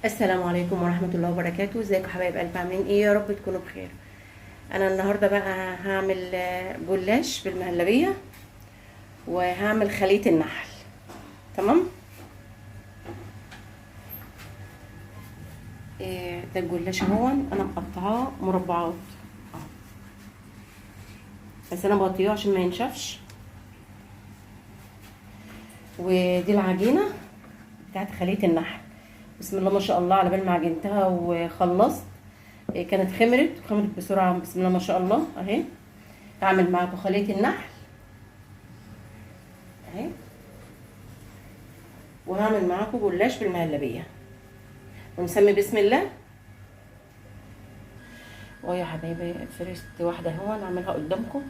السلام عليكم ورحمة الله وبركاته. ازيكم يا حبايب قلبي؟ عاملين ايه؟ يا رب تكونوا بخير. انا النهاردة بقى هعمل جلاش بالمهلبية، وهعمل خلية النحل. تمام. ده الجلاش اهو، انا مقطعاه مربعات اهو، بس انا بغطيه عشان ما ينشفش. ودي العجينة بتاعت خلية النحل. بسم الله ما شاء الله، على بال ما عجنتها وخلصت كانت خمرت بسرعة. بسم الله ما شاء الله اهي. هعمل معاكم خلية النحل اهي، وهعمل معاكم جلاش بالمهلبيه، ونسمي بسم الله. ويا حبايبي فرست واحده اهو، نعملها قدامكم.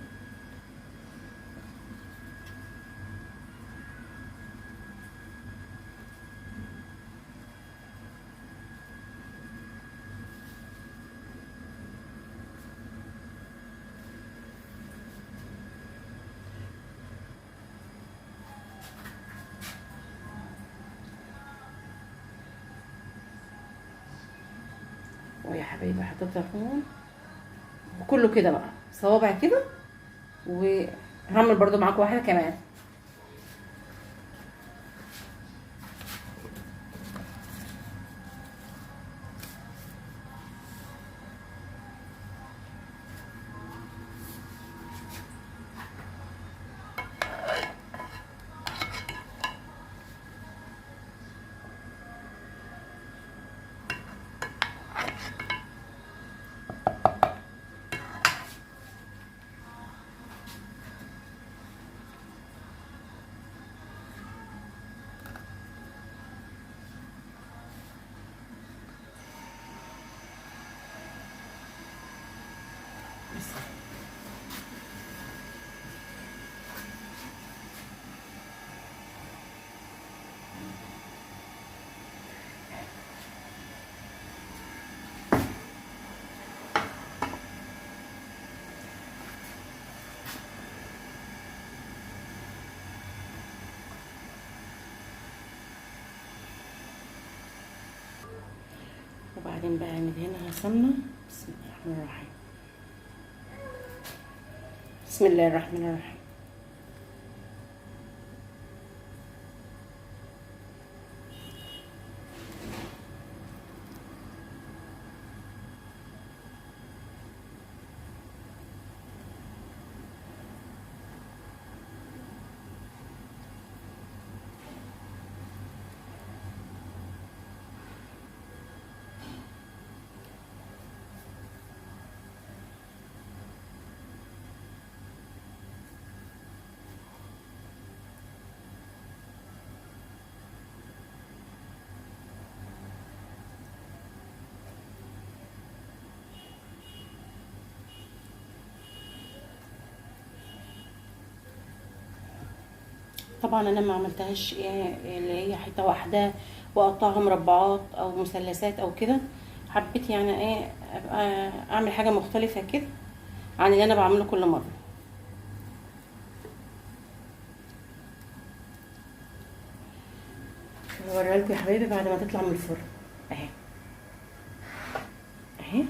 ويا حبايبي حطيتها هون، وكله كده بقى صوابع كده. وهعمل برضو معاكم واحده كمان. وبعدين بقى اعمل هنا سمنه. بسم الله الرحمن الرحيم. بسم الله الرحمن الرحيم. طبعا انا ما عملتهاش اللي هي حته واحده واقطعها مربعات او مثلثات او كده. حبيت يعني ابقى اعمل حاجه مختلفه كده عن اللي انا بعمله كل مره. هوريها لكم يا حبايبي بعد ما تطلع من الفرن اهي اهي.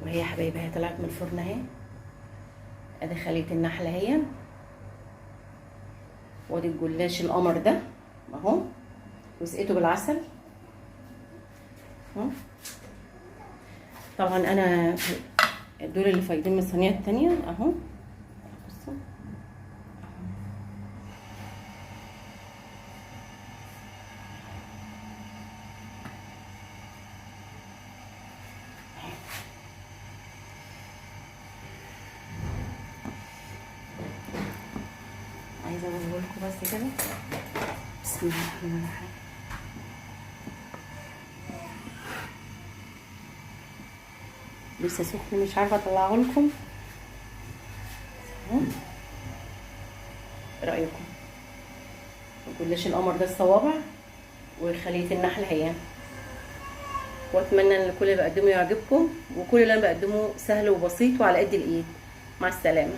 وهي يا حبايبي هي طلعت من الفرن اهي. ادي خلية النحله اهي، وادي الجلاش القمر ده اهو، وسقيته بالعسل اهو. طبعا انا دول اللي فايضين من الصينيه التانيه اهو. بصوا عايزه اوريه لكم بس كده. بسم الله الرحمن الرحيم. لسه سخن مش عارفه اطلعه لكم اهو. ايه رايكم؟ جلاش القمر ده الصوابع، وخلية النحل هي. واتمنى ان كل اللي بقدمه يعجبكم، وكل اللي انا بقدمه سهل وبسيط وعلى قد الايد. مع السلامه.